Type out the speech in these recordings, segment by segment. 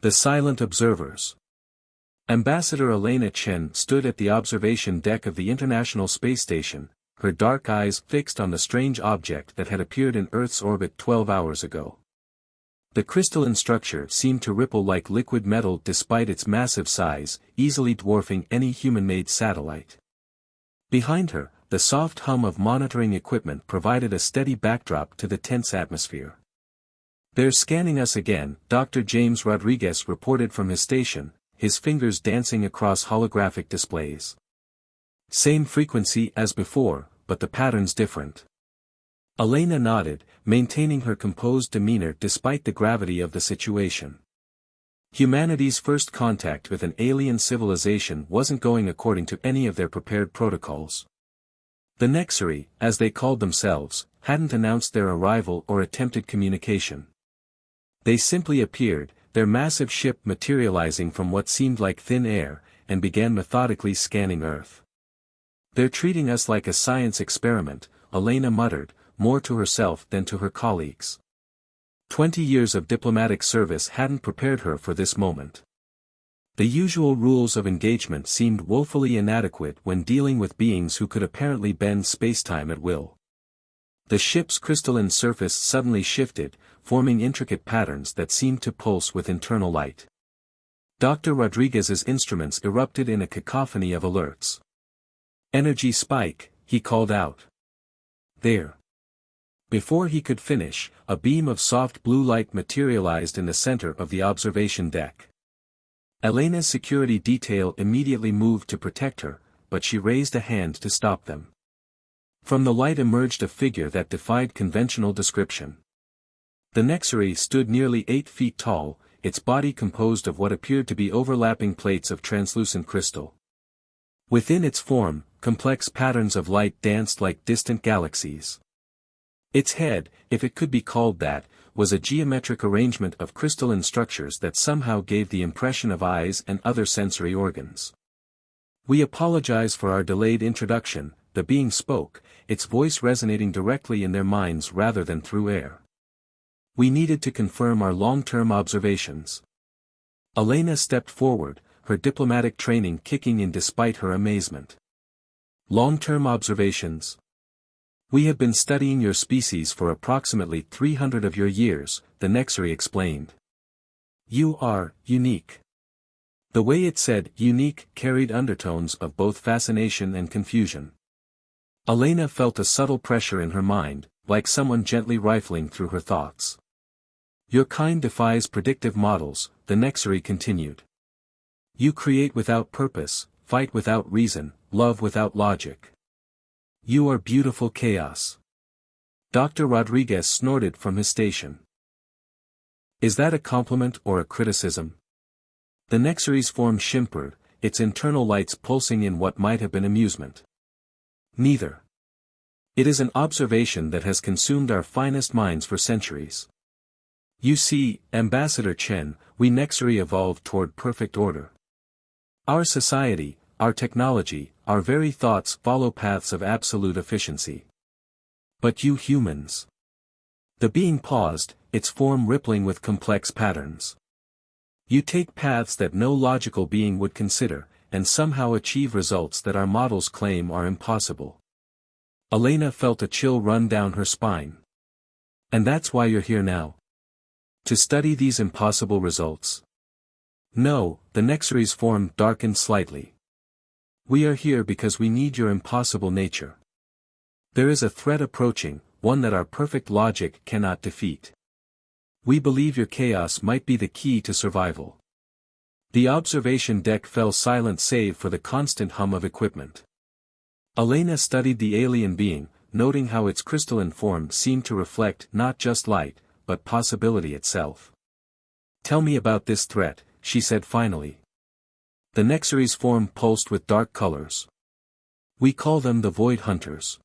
The silent observers. Ambassador Elena Chen stood at the observation deck of the International Space Station, her dark eyes fixed on the strange object that had appeared in Earth's orbit 12 hours ago. The crystalline structure seemed to ripple like liquid metal despite its massive size, easily dwarfing any human-made satellite. Behind her, the soft hum of monitoring equipment provided a steady backdrop to the tense atmosphere. "They're scanning us again," Dr. James Rodriguez reported from his station, his fingers dancing across holographic displays. "Same frequency as before, but the pattern's different." Elena nodded, maintaining her composed demeanor despite the gravity of the situation. Humanity's first contact with an alien civilization wasn't going according to any of their prepared protocols. The Nexari, as they called themselves, hadn't announced their arrival or attempted communication. They simply appeared, their massive ship materializing from what seemed like thin air, and began methodically scanning Earth. "They're treating us like a science experiment," Elena muttered, more to herself than to her colleagues. 20 years of diplomatic service hadn't prepared her for this moment. The usual rules of engagement seemed woefully inadequate when dealing with beings who could apparently bend spacetime at will. The ship's crystalline surface suddenly shifted, forming intricate patterns that seemed to pulse with internal light. Dr. Rodriguez's instruments erupted in a cacophony of alerts. "Energy spike," he called out. "There." Before he could finish, a beam of soft blue light materialized in the center of the observation deck. Elena's security detail immediately moved to protect her, but she raised a hand to stop them. From the light emerged a figure that defied conventional description. The Nexari stood nearly 8 feet tall, its body composed of what appeared to be overlapping plates of translucent crystal. Within its form, complex patterns of light danced like distant galaxies. Its head, if it could be called that, was a geometric arrangement of crystalline structures that somehow gave the impression of eyes and other sensory organs. "We apologize for our delayed introduction," the being spoke, its voice resonating directly in their minds rather than through air. "We needed to confirm our long-term observations." Elena stepped forward, her diplomatic training kicking in despite her amazement. "Long-term observations? We have been studying your species for approximately 300 of your years," the Nexari explained. "You are unique." The way it said unique carried undertones of both fascination and confusion. Elena felt a subtle pressure in her mind, like someone gently rifling through her thoughts. "Your kind defies predictive models," the Nexari continued. "You create without purpose, fight without reason, love without logic. You are beautiful chaos." Dr. Rodriguez snorted from his station. "Is that a compliment or a criticism?" The Nexari's form shimmered, its internal lights pulsing in what might have been amusement. "Neither. It is an observation that has consumed our finest minds for centuries. You see, Ambassador Chen, we Nexari evolved toward perfect order. Our society, our technology, our very thoughts follow paths of absolute efficiency. But you humans." The being paused, its form rippling with complex patterns. "You take paths that no logical being would consider, and somehow achieve results that our models claim are impossible." Elena felt a chill run down her spine. "And that's why you're here now? To study these impossible results?" "No," the Nexari's form darkened slightly. "We are here because we need your impossible nature. There is a threat approaching, one that our perfect logic cannot defeat. We believe your chaos might be the key to survival." The observation deck fell silent save for the constant hum of equipment. Elena studied the alien being, noting how its crystalline form seemed to reflect not just light, but possibility itself. "Tell me about this threat," she said finally. The Nexari's form pulsed with dark colors. "We call them the Void Hunters.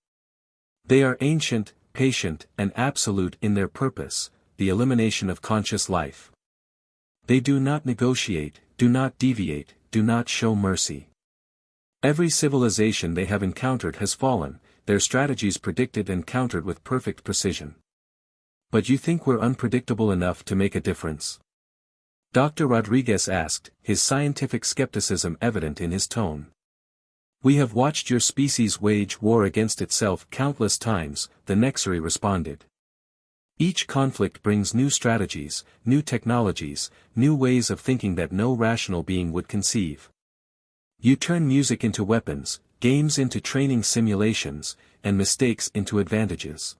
They are ancient, patient, and absolute in their purpose, the elimination of conscious life. They do not negotiate, do not deviate, do not show mercy. Every civilization they have encountered has fallen, their strategies predicted and countered with perfect precision. But you think we're unpredictable enough to make a difference?" Dr. Rodriguez asked, his scientific skepticism evident in his tone. We have watched your species wage war against itself countless times, the Nexari responded. Each conflict brings new strategies, new technologies, new ways of thinking that no rational being would conceive. You turn music into weapons, games into training simulations, and mistakes into advantages.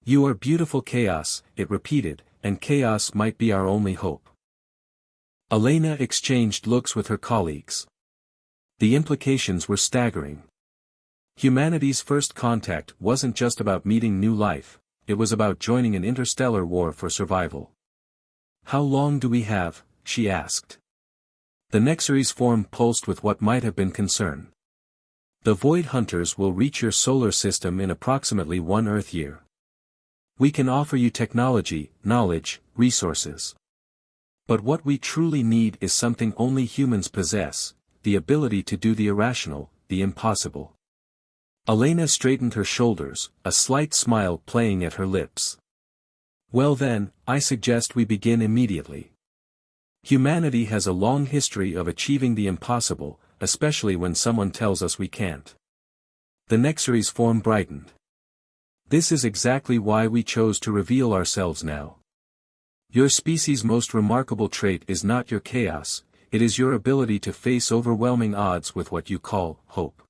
You are beautiful chaos, it repeated, and chaos might be our only hope. Elena exchanged looks with her colleagues. The implications were staggering. Humanity's first contact wasn't just about meeting new life, it was about joining an interstellar war for survival. How long do we have? She asked. The Nexari's form pulsed with what might have been concern. The Void Hunters will reach your solar system in approximately 1 Earth year. We can offer you technology, knowledge, resources. But what we truly need is something only humans possess, the ability to do the irrational, the impossible. Elena straightened her shoulders, a slight smile playing at her lips. Well then, I suggest we begin immediately. Humanity has a long history of achieving the impossible, especially when someone tells us we can't. The Nexari's form brightened. This is exactly why we chose to reveal ourselves now. Your species' most remarkable trait is not your chaos, it is your ability to face overwhelming odds with what you call hope.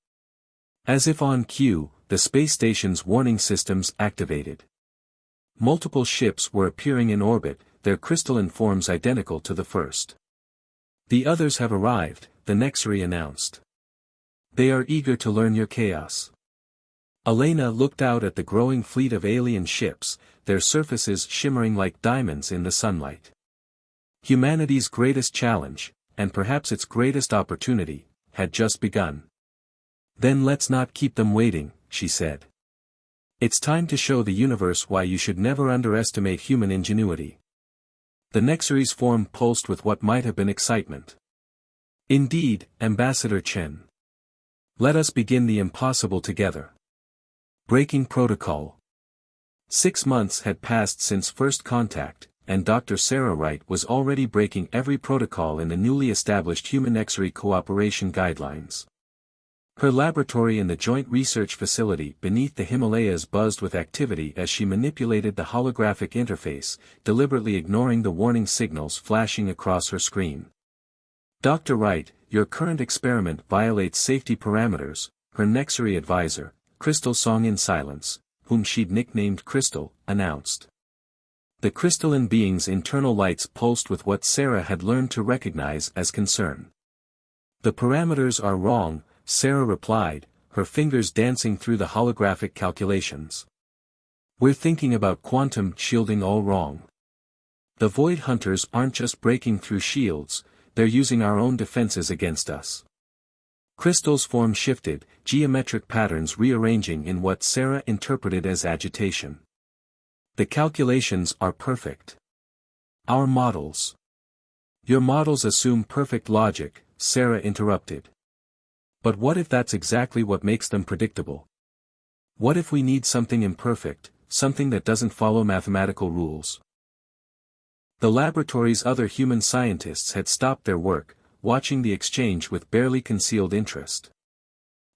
As if on cue, the space station's warning systems activated. Multiple ships were appearing in orbit, their crystalline forms identical to the first. The others have arrived, the Nexari announced. They are eager to learn your chaos. Elena looked out at the growing fleet of alien ships, their surfaces shimmering like diamonds in the sunlight. Humanity's greatest challenge, and perhaps its greatest opportunity, had just begun. Then let's not keep them waiting, she said. It's time to show the universe why you should never underestimate human ingenuity. The Nexari's form pulsed with what might have been excitement. Indeed, Ambassador Chen. Let us begin the impossible together. Breaking protocol. 6 months had passed since first contact, and Dr. Sarah Wright was already breaking every protocol in the newly established Human-Nexari Cooperation Guidelines. Her laboratory in the Joint Research Facility beneath the Himalayas buzzed with activity as she manipulated the holographic interface, deliberately ignoring the warning signals flashing across her screen. Dr. Wright, your current experiment violates safety parameters, her Nexari advisor, Crystal Song in Silence, whom she'd nicknamed Crystal, announced. The crystalline being's internal lights pulsed with what Sarah had learned to recognize as concern. The parameters are wrong, Sarah replied, her fingers dancing through the holographic calculations. We're thinking about quantum shielding all wrong. The Void Hunters aren't just breaking through shields, they're using our own defenses against us. Crystal's form shifted, geometric patterns rearranging in what Sarah interpreted as agitation. The calculations are perfect. Our models. Your models assume perfect logic, Sarah interrupted. But what if that's exactly what makes them predictable? What if we need something imperfect, something that doesn't follow mathematical rules? The laboratory's other human scientists had stopped their work, watching the exchange with barely concealed interest.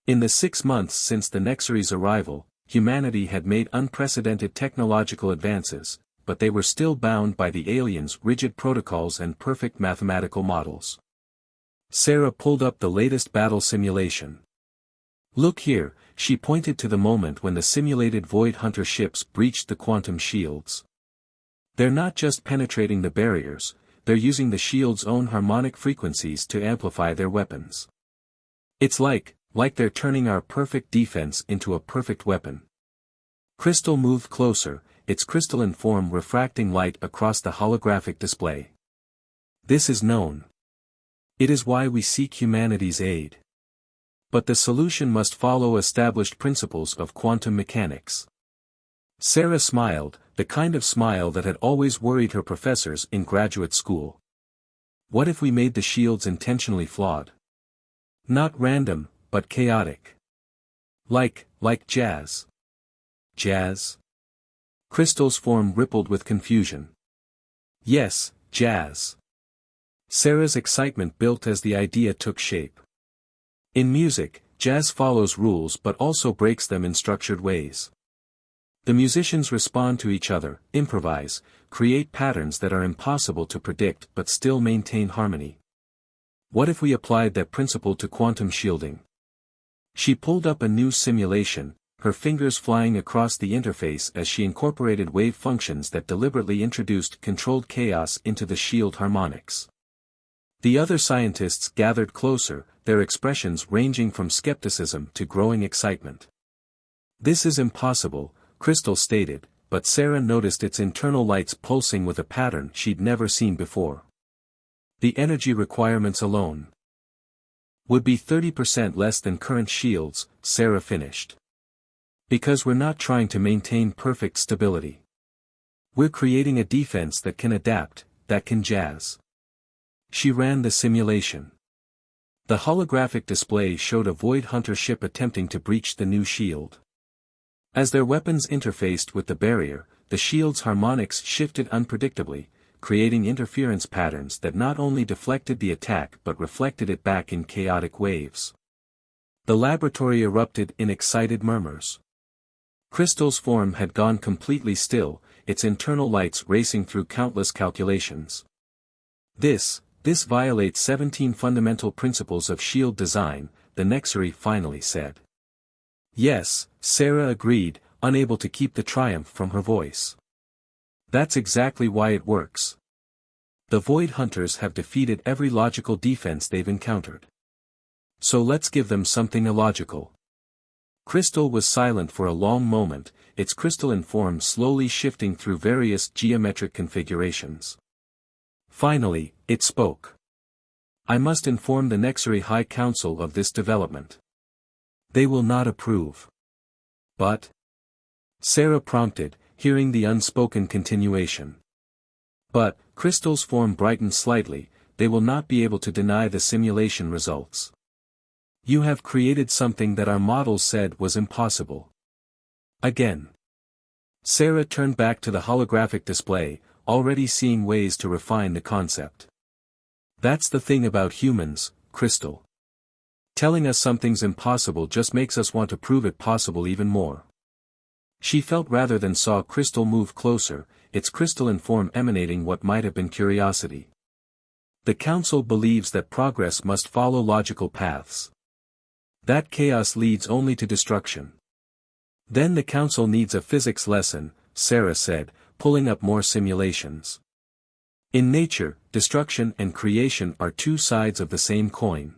In the 6 months since the Nexari's arrival, humanity had made unprecedented technological advances, but they were still bound by the aliens' rigid protocols and perfect mathematical models. Sarah pulled up the latest battle simulation. Look here, she pointed to the moment when the simulated Void Hunter ships breached the quantum shields. They're not just penetrating the barriers, they're using the shield's own harmonic frequencies to amplify their weapons. It's like they're turning our perfect defense into a perfect weapon. Crystal moved closer, its crystalline form refracting light across the holographic display. This is known. It is why we seek humanity's aid. But the solution must follow established principles of quantum mechanics. Sarah smiled, the kind of smile that had always worried her professors in graduate school. What if we made the shields intentionally flawed? Not random, but chaotic. Like jazz. Jazz? Crystal's form rippled with confusion. Yes, jazz. Sarah's excitement built as the idea took shape. In music, jazz follows rules but also breaks them in structured ways. The musicians respond to each other, improvise, create patterns that are impossible to predict but still maintain harmony. What if we applied that principle to quantum shielding? She pulled up a new simulation, her fingers flying across the interface as she incorporated wave functions that deliberately introduced controlled chaos into the shield harmonics. The other scientists gathered closer, their expressions ranging from skepticism to growing excitement. "This is impossible," Crystal stated, but Sarah noticed its internal lights pulsing with a pattern she'd never seen before. The energy requirements alone would be 30% less than current shields, Sarah finished. Because we're not trying to maintain perfect stability. We're creating a defense that can adapt, that can jazz. She ran the simulation. The holographic display showed a Void Hunter ship attempting to breach the new shield. As their weapons interfaced with the barrier, the shield's harmonics shifted unpredictably, creating interference patterns that not only deflected the attack but reflected it back in chaotic waves. The laboratory erupted in excited murmurs. Crystal's form had gone completely still, its internal lights racing through countless calculations. This violates 17 fundamental principles of shield design, the Nexary finally said. Yes, Sarah agreed, unable to keep the triumph from her voice. That's exactly why it works. The Void Hunters have defeated every logical defense they've encountered. So let's give them something illogical. Crystal was silent for a long moment, its crystalline form slowly shifting through various geometric configurations. Finally, it spoke. "I must inform the Nexary High Council of this development. They will not approve." "But?" Sarah prompted, hearing the unspoken continuation. "But," Crystal's form brightened slightly, "they will not be able to deny the simulation results. You have created something that our models said was impossible." Again. Sarah turned back to the holographic display, already seeing ways to refine the concept. "That's the thing about humans, Crystal. Telling us something's impossible just makes us want to prove it possible even more." She felt rather than saw Crystal move closer, its crystalline form emanating what might have been curiosity. "The Council believes that progress must follow logical paths. That chaos leads only to destruction." "Then the Council needs a physics lesson," Sarah said, pulling up more simulations. "In nature, destruction and creation are two sides of the same coin.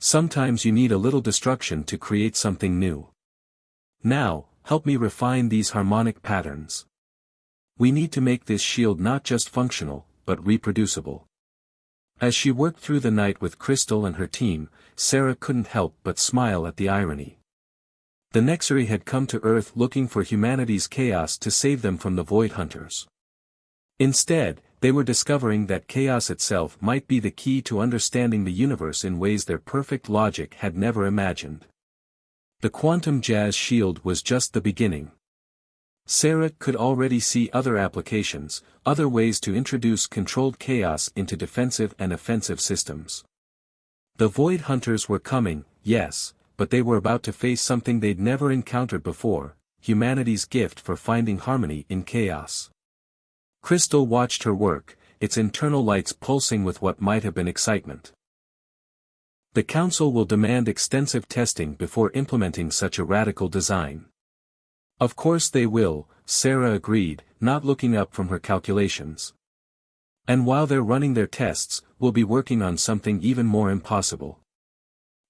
Sometimes you need a little destruction to create something new. Now, help me refine these harmonic patterns. We need to make this shield not just functional, but reproducible." As she worked through the night with Crystal and her team, Sarah couldn't help but smile at the irony. The Nexary had come to Earth looking for humanity's chaos to save them from the Void Hunters. Instead, they were discovering that chaos itself might be the key to understanding the universe in ways their perfect logic had never imagined. The quantum jazz shield was just the beginning. Sarah could already see other applications, other ways to introduce controlled chaos into defensive and offensive systems. The Void Hunters were coming, yes, but they were about to face something they'd never encountered before, humanity's gift for finding harmony in chaos. Crystal watched her work, its internal lights pulsing with what might have been excitement. "The Council will demand extensive testing before implementing such a radical design." "Of course they will," Sarah agreed, not looking up from her calculations. "And while they're running their tests, we'll be working on something even more impossible.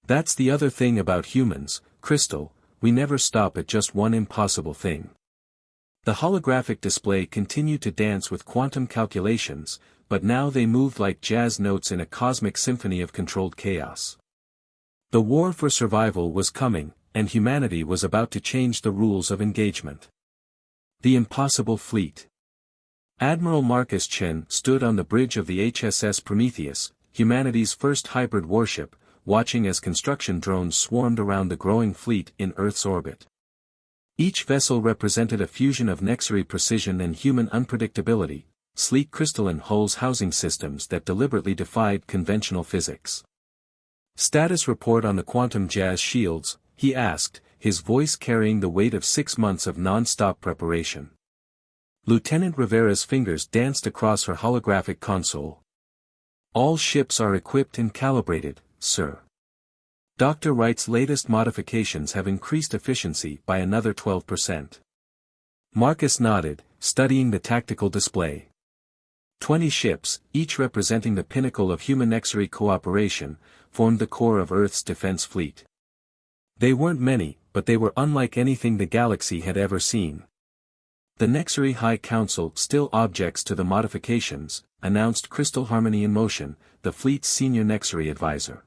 That's the other thing about humans, Crystal, we never stop at just one impossible thing." The holographic display continued to dance with quantum calculations, but now they moved like jazz notes in a cosmic symphony of controlled chaos. The war for survival was coming, and humanity was about to change the rules of engagement. The Impossible Fleet. Admiral Marcus Chen stood on the bridge of the HSS Prometheus, humanity's first hybrid warship, watching as construction drones swarmed around the growing fleet in Earth's orbit. Each vessel represented a fusion of Nexary precision and human unpredictability, sleek crystalline hulls housing systems that deliberately defied conventional physics. "Status report on the quantum jazz shields," he asked, his voice carrying the weight of 6 months of non-stop preparation. Lieutenant Rivera's fingers danced across her holographic console. "All ships are equipped and calibrated, sir. Dr. Wright's latest modifications have increased efficiency by another 12%. Marcus nodded, studying the tactical display. 20 ships, each representing the pinnacle of human Nexary cooperation, formed the core of Earth's defense fleet. They weren't many, but they were unlike anything the galaxy had ever seen. "The Nexary High Council still objects to the modifications," announced Crystal Harmony in Motion, the fleet's senior Nexary advisor.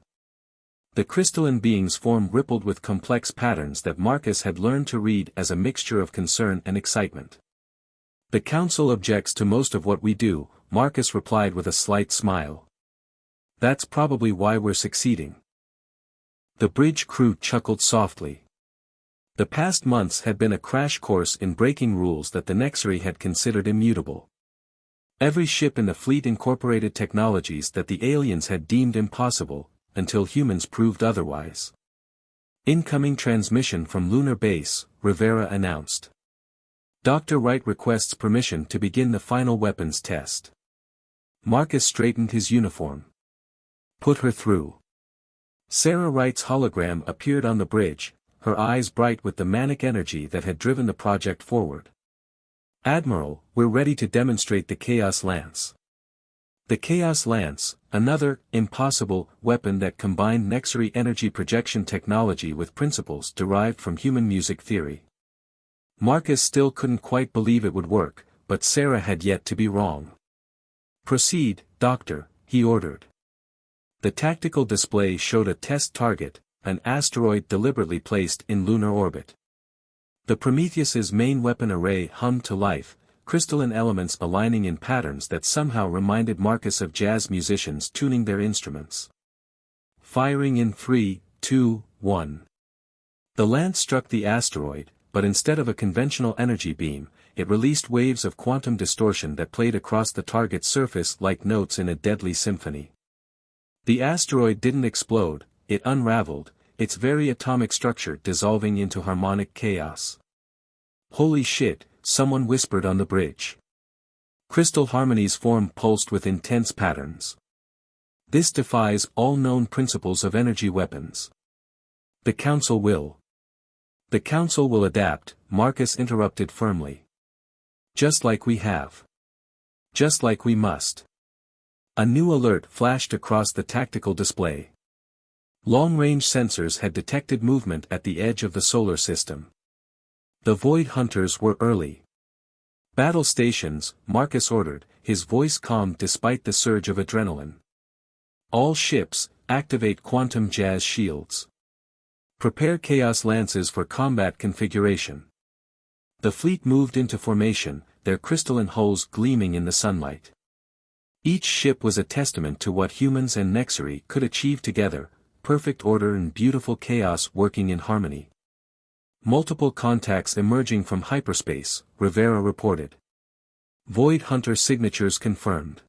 The crystalline being's form rippled with complex patterns that Marcus had learned to read as a mixture of concern and excitement. "The Council objects to most of what we do," Marcus replied with a slight smile. "That's probably why we're succeeding." The bridge crew chuckled softly. The past months had been a crash course in breaking rules that the Nexary had considered immutable. Every ship in the fleet incorporated technologies that the aliens had deemed impossible, until humans proved otherwise. "Incoming transmission from Lunar Base," Rivera announced. "Dr. Wright requests permission to begin the final weapons test." Marcus straightened his uniform. "Put her through." Sarah Wright's hologram appeared on the bridge, her eyes bright with the manic energy that had driven the project forward. "Admiral, we're ready to demonstrate the Chaos Lance." The Chaos Lance, another, impossible, weapon that combined Nexary energy projection technology with principles derived from human music theory. Marcus still couldn't quite believe it would work, but Sarah had yet to be wrong. "Proceed, Doctor," he ordered. The tactical display showed a test target, an asteroid deliberately placed in lunar orbit. The Prometheus's main weapon array hummed to life, crystalline elements aligning in patterns that somehow reminded Marcus of jazz musicians tuning their instruments. "Firing in 3, 2, 1. The lance struck the asteroid, but instead of a conventional energy beam, it released waves of quantum distortion that played across the target's surface like notes in a deadly symphony. The asteroid didn't explode, it unraveled, its very atomic structure dissolving into harmonic chaos. "Holy shit," someone whispered on the bridge. Crystal Harmony's form pulsed with intense patterns. "This defies all known principles of energy weapons." The Council will adapt," Marcus interrupted firmly. "Just like we have. Just like we must." A new alert flashed across the tactical display. Long-range sensors had detected movement at the edge of the solar system. The Void Hunters were early. "Battle stations," Marcus ordered, his voice calm despite the surge of adrenaline. "All ships, activate quantum jazz shields. Prepare Chaos Lances for combat configuration." The fleet moved into formation, their crystalline hulls gleaming in the sunlight. Each ship was a testament to what humans and Nexary could achieve together, perfect order and beautiful chaos working in harmony. "Multiple contacts emerging from hyperspace," Rivera reported. "Void Hunter signatures confirmed.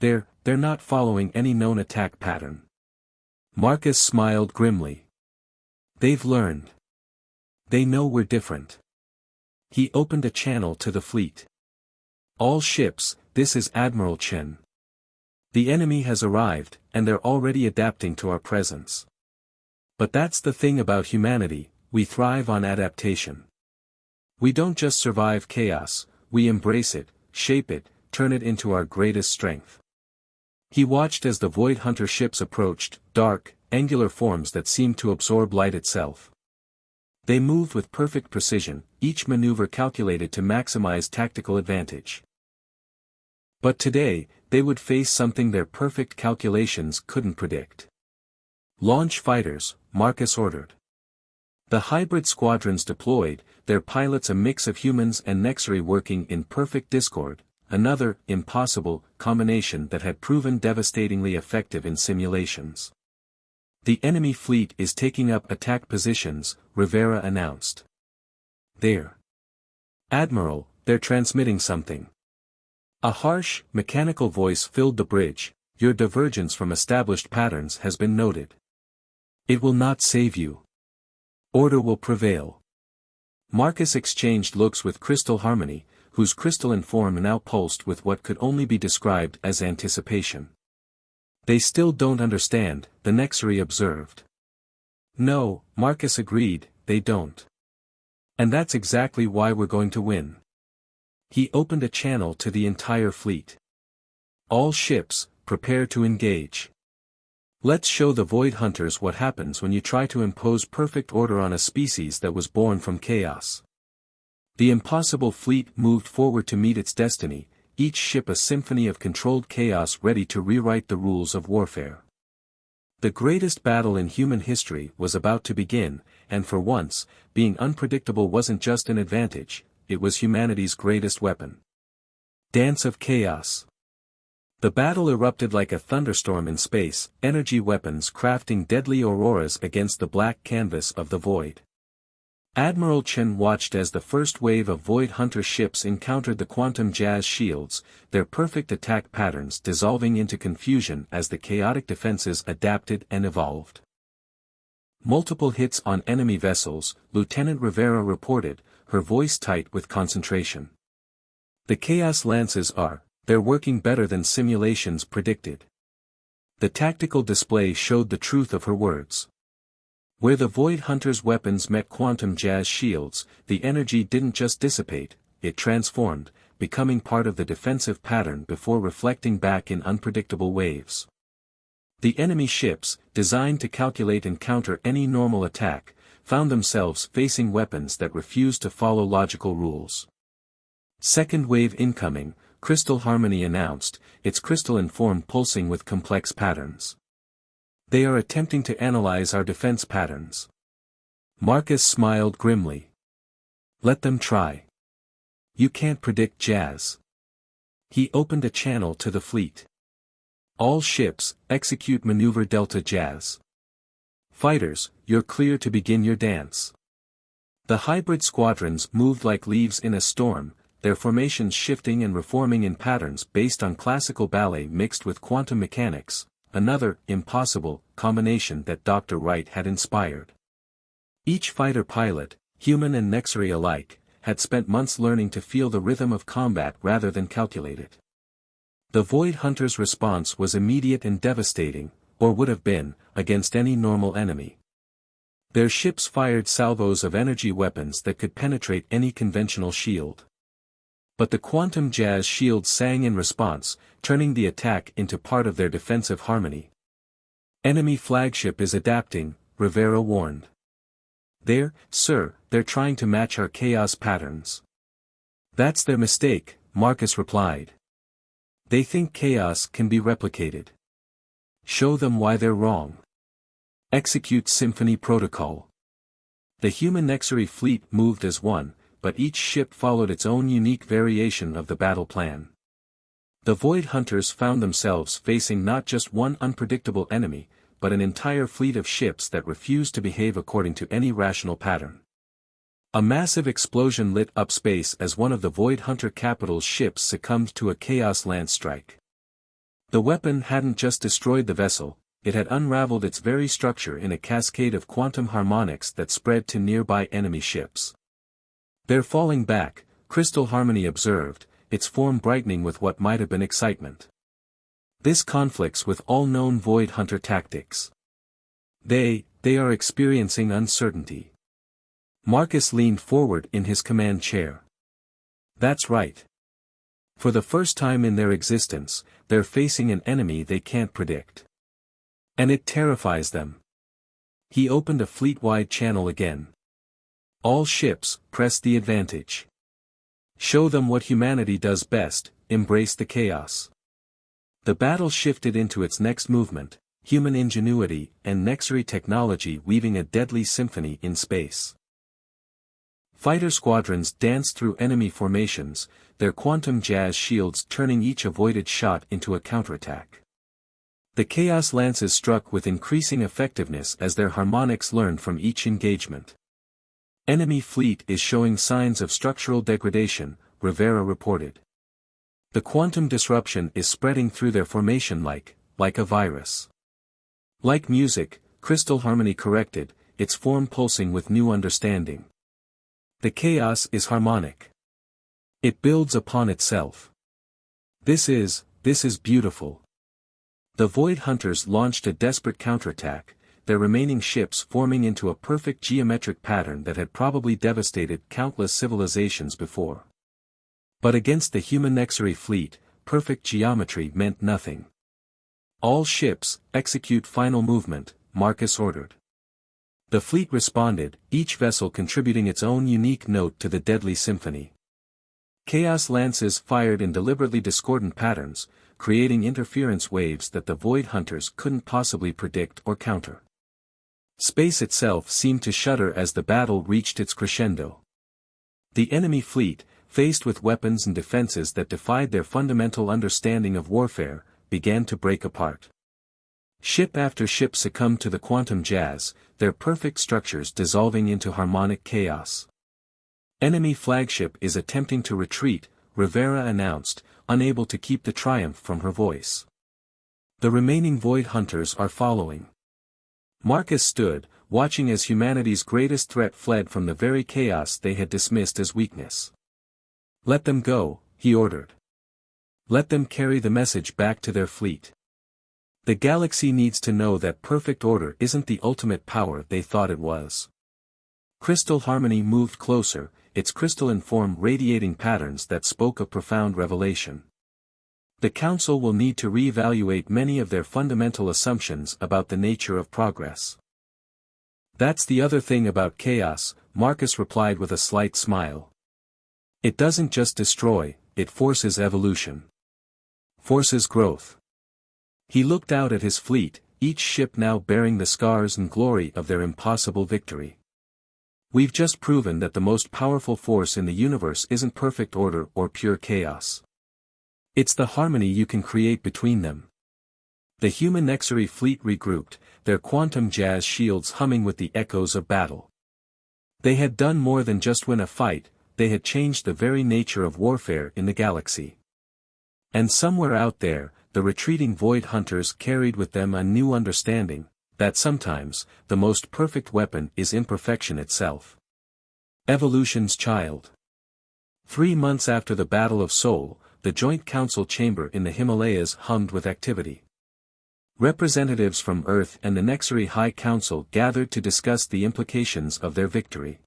They're not following any known attack pattern." Marcus smiled grimly. "They've learned. They know we're different." He opened a channel to the fleet. "All ships, this is Admiral Chen. The enemy has arrived, and they're already adapting to our presence. But that's the thing about humanity, we thrive on adaptation. We don't just survive chaos, we embrace it, shape it, turn it into our greatest strength." He watched as the Void Hunter ships approached, dark, angular forms that seemed to absorb light itself. They moved with perfect precision, each maneuver calculated to maximize tactical advantage. But today, they would face something their perfect calculations couldn't predict. "Launch fighters," Marcus ordered. The hybrid squadrons deployed, their pilots a mix of humans and Nexary working in perfect discord, another, impossible, combination that had proven devastatingly effective in simulations. "The enemy fleet is taking up attack positions," Rivera announced. "Admiral, they're transmitting something." A harsh, mechanical voice filled the bridge. Your divergence from established patterns has been noted. It will not save you. Order will prevail. Marcus exchanged looks with Crystal Harmony, whose crystalline form now pulsed with what could only be described as anticipation. They still don't understand, the Nexary observed. No, Marcus agreed, they don't. And that's exactly why we're going to win. He opened a channel to the entire fleet. All ships, prepare to engage. Let's show the Void Hunters what happens when you try to impose perfect order on a species that was born from chaos. The impossible fleet moved forward to meet its destiny, each ship a symphony of controlled chaos ready to rewrite the rules of warfare. The greatest battle in human history was about to begin, and for once, being unpredictable wasn't just an advantage, it was humanity's greatest weapon. Dance of Chaos. The battle erupted like a thunderstorm in space, energy weapons crafting deadly auroras against the black canvas of the void. Admiral Chen watched as the first wave of Void Hunter ships encountered the quantum jazz shields, their perfect attack patterns dissolving into confusion as the chaotic defenses adapted and evolved. Multiple hits on enemy vessels, Lieutenant Rivera reported, her voice tight with concentration. The Chaos Lances they're working better than simulations predicted. The tactical display showed the truth of her words. Where the Void Hunters' weapons met quantum jazz shields, the energy didn't just dissipate, it transformed, becoming part of the defensive pattern before reflecting back in unpredictable waves. The enemy ships, designed to calculate and counter any normal attack, found themselves facing weapons that refused to follow logical rules. Second wave incoming, Crystal Harmony announced, its crystalline form pulsing with complex patterns. They are attempting to analyze our defense patterns. Marcus smiled grimly. Let them try. You can't predict jazz. He opened a channel to the fleet. All ships, execute maneuver Delta Jazz. Fighters, you're clear to begin your dance. The hybrid squadrons moved like leaves in a storm, their formations shifting and reforming in patterns based on classical ballet mixed with quantum mechanics, another impossible combination that Dr. Wright had inspired. Each fighter pilot, human and Nexary alike, had spent months learning to feel the rhythm of combat rather than calculate it. The Void Hunters' response was immediate and devastating, or would have been, against any normal enemy. Their ships fired salvos of energy weapons that could penetrate any conventional shield. But the quantum jazz shield sang in response, turning the attack into part of their defensive harmony. Enemy flagship is adapting, Rivera warned. Sir, they're trying to match our chaos patterns. That's their mistake, Marcus replied. They think chaos can be replicated. Show them why they're wrong. Execute Symphony Protocol. The human Nexary fleet moved as one, but each ship followed its own unique variation of the battle plan. The Void Hunters found themselves facing not just one unpredictable enemy, but an entire fleet of ships that refused to behave according to any rational pattern. A massive explosion lit up space as one of the Void Hunter capital's ships succumbed to a Chaos Lance strike. The weapon hadn't just destroyed the vessel, it had unraveled its very structure in a cascade of quantum harmonics that spread to nearby enemy ships. They're falling back, Crystal Harmony observed, its form brightening with what might have been excitement. This conflicts with all known Void Hunter tactics. They are experiencing uncertainty. Marcus leaned forward in his command chair. That's right. For the first time in their existence, they're facing an enemy they can't predict. And it terrifies them. He opened a fleet-wide channel again. All ships, press the advantage. Show them what humanity does best, embrace the chaos. The battle shifted into its next movement, human ingenuity and Nexary technology weaving a deadly symphony in space. Fighter squadrons danced through enemy formations, their quantum jazz shields turning each avoided shot into a counterattack. The Chaos Lances struck with increasing effectiveness as their harmonics learned from each engagement. Enemy fleet is showing signs of structural degradation, Rivera reported. The quantum disruption is spreading through their formation like a virus. Like music, crystal harmony corrected, its form pulsing with new understanding. The chaos is harmonic. It builds upon itself. This is beautiful. The Void Hunters launched a desperate counterattack, their remaining ships forming into a perfect geometric pattern that had probably devastated countless civilizations before. But against the human Nexary fleet, perfect geometry meant nothing. All ships, execute final movement, Marcus ordered. The fleet responded, each vessel contributing its own unique note to the deadly symphony. Chaos lances fired in deliberately discordant patterns, creating interference waves that the Void Hunters couldn't possibly predict or counter. Space itself seemed to shudder as the battle reached its crescendo. The enemy fleet, faced with weapons and defenses that defied their fundamental understanding of warfare, began to break apart. Ship after ship succumbed to the quantum jazz, their perfect structures dissolving into harmonic chaos. Enemy flagship is attempting to retreat, Rivera announced, unable to keep the triumph from her voice. The remaining Void Hunters are following. Marcus stood, watching as humanity's greatest threat fled from the very chaos they had dismissed as weakness. Let them go, he ordered. Let them carry the message back to their fleet. The galaxy needs to know that perfect order isn't the ultimate power they thought it was. Crystal harmony moved closer, its crystalline form radiating patterns that spoke of profound revelation. The Council will need to reevaluate many of their fundamental assumptions about the nature of progress. That's the other thing about chaos, Marcus replied with a slight smile. It doesn't just destroy, it forces evolution. Forces growth. He looked out at his fleet, each ship now bearing the scars and glory of their impossible victory. We've just proven that the most powerful force in the universe isn't perfect order or pure chaos. It's the harmony you can create between them. The human Nexary fleet regrouped, their quantum jazz shields humming with the echoes of battle. They had done more than just win a fight, they had changed the very nature of warfare in the galaxy. And somewhere out there, the retreating Void Hunters carried with them a new understanding, that sometimes, the most perfect weapon is imperfection itself. Evolution's child. 3 months after the Battle of Seoul, the Joint Council chamber in the Himalayas hummed with activity. Representatives from Earth and the Nexary High Council gathered to discuss the implications of their victory.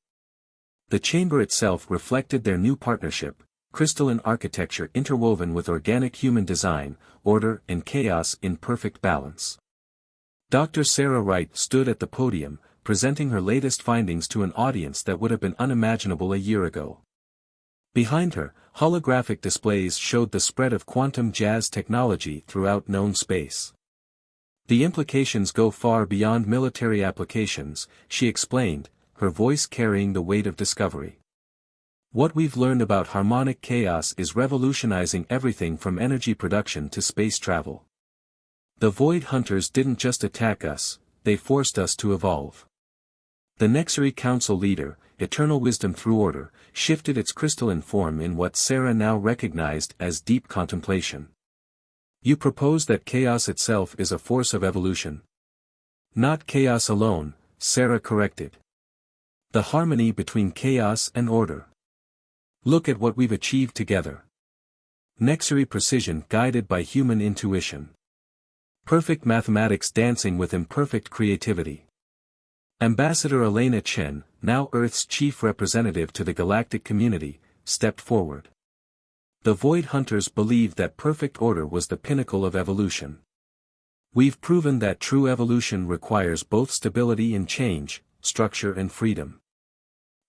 The chamber itself reflected their new partnership, crystalline architecture interwoven with organic human design, order and chaos in perfect balance. Dr. Sarah Wright stood at the podium, presenting her latest findings to an audience that would have been unimaginable a year ago. Behind her, holographic displays showed the spread of quantum jazz technology throughout known space. The implications go far beyond military applications, she explained, her voice carrying the weight of discovery. What we've learned about harmonic chaos is revolutionizing everything from energy production to space travel. The Void Hunters didn't just attack us, they forced us to evolve. The Nexary Council leader, eternal wisdom through order, shifted its crystalline form in what Sarah now recognized as deep contemplation. You propose that chaos itself is a force of evolution. Not chaos alone, Sarah corrected. The harmony between chaos and order. Look at what we've achieved together. Nexary precision guided by human intuition. Perfect mathematics dancing with imperfect creativity. Ambassador Elena Chen, now Earth's chief representative to the galactic community, stepped forward. The Void Hunters believed that perfect order was the pinnacle of evolution. We've proven that true evolution requires both stability and change, structure and freedom.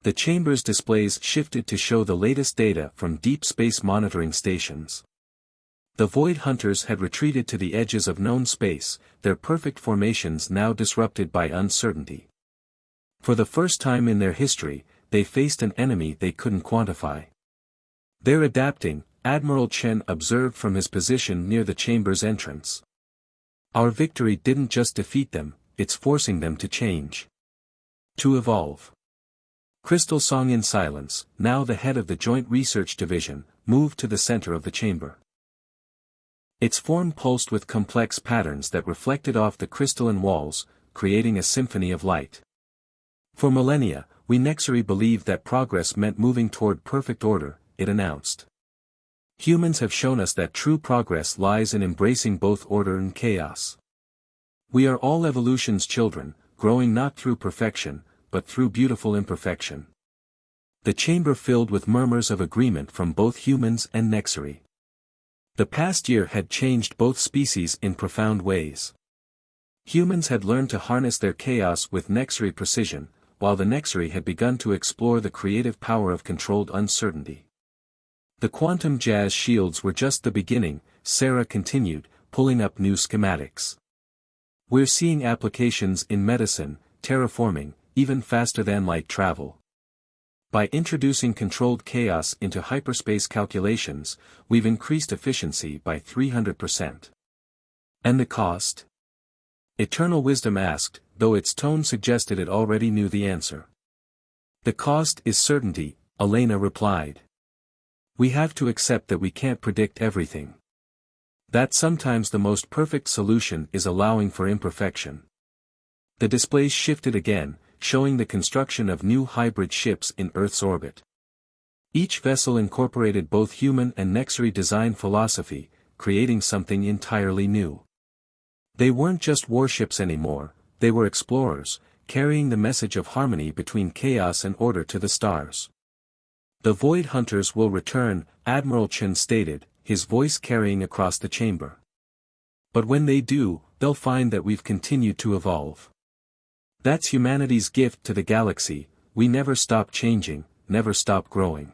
The chamber's displays shifted to show the latest data from deep space monitoring stations. The Void Hunters had retreated to the edges of known space, their perfect formations now disrupted by uncertainty. For the first time in their history, they faced an enemy they couldn't quantify. They're adapting, Admiral Chen observed from his position near the chamber's entrance. Our victory didn't just defeat them, it's forcing them to change. To evolve. Crystal Song in silence, now the head of the Joint Research Division, moved to the center of the chamber. Its form pulsed with complex patterns that reflected off the crystalline walls, creating a symphony of light. For millennia, we Nexari believed that progress meant moving toward perfect order, it announced. Humans have shown us that true progress lies in embracing both order and chaos. We are all evolution's children, growing not through perfection, but through beautiful imperfection. The chamber filled with murmurs of agreement from both humans and Nexari. The past year had changed both species in profound ways. Humans had learned to harness their chaos with Nexari precision, while the Nexari had begun to explore the creative power of controlled uncertainty. The quantum jazz shields were just the beginning, Sarah continued, pulling up new schematics. We're seeing applications in medicine, terraforming, even faster than light travel. By introducing controlled chaos into hyperspace calculations, we've increased efficiency by 300%. And the cost? Eternal Wisdom asked, though its tone suggested it already knew the answer. The cost is certainty, Elena replied. We have to accept that we can't predict everything. That sometimes the most perfect solution is allowing for imperfection. The displays shifted again, showing the construction of new hybrid ships in Earth's orbit. Each vessel incorporated both human and Nexari design philosophy, creating something entirely new. They weren't just warships anymore, they were explorers, carrying the message of harmony between chaos and order to the stars. The Void Hunters will return, Admiral Chen stated, his voice carrying across the chamber. But when they do, they'll find that we've continued to evolve. That's humanity's gift to the galaxy, we never stop changing, never stop growing.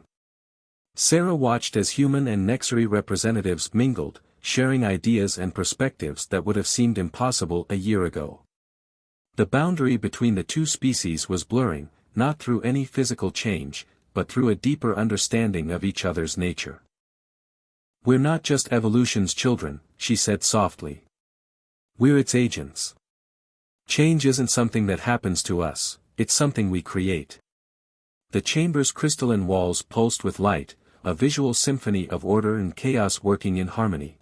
Sarah watched as human and Nexari representatives mingled, sharing ideas and perspectives that would have seemed impossible a year ago. The boundary between the two species was blurring, not through any physical change, but through a deeper understanding of each other's nature. We're not just evolution's children, she said softly. We're its agents. Change isn't something that happens to us, it's something we create. The chamber's crystalline walls pulsed with light, a visual symphony of order and chaos working in harmony.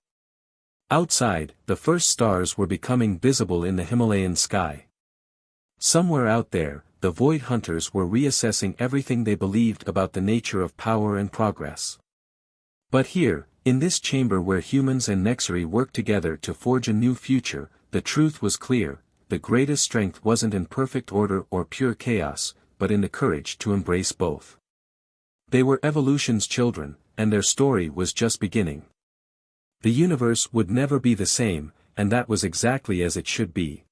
Outside, the first stars were becoming visible in the Himalayan sky. Somewhere out there, the Void Hunters were reassessing everything they believed about the nature of power and progress. But here, in this chamber where humans and Nexari worked together to forge a new future, the truth was clear. The greatest strength wasn't in perfect order or pure chaos, but in the courage to embrace both. They were evolution's children, and their story was just beginning. The universe would never be the same, and that was exactly as it should be.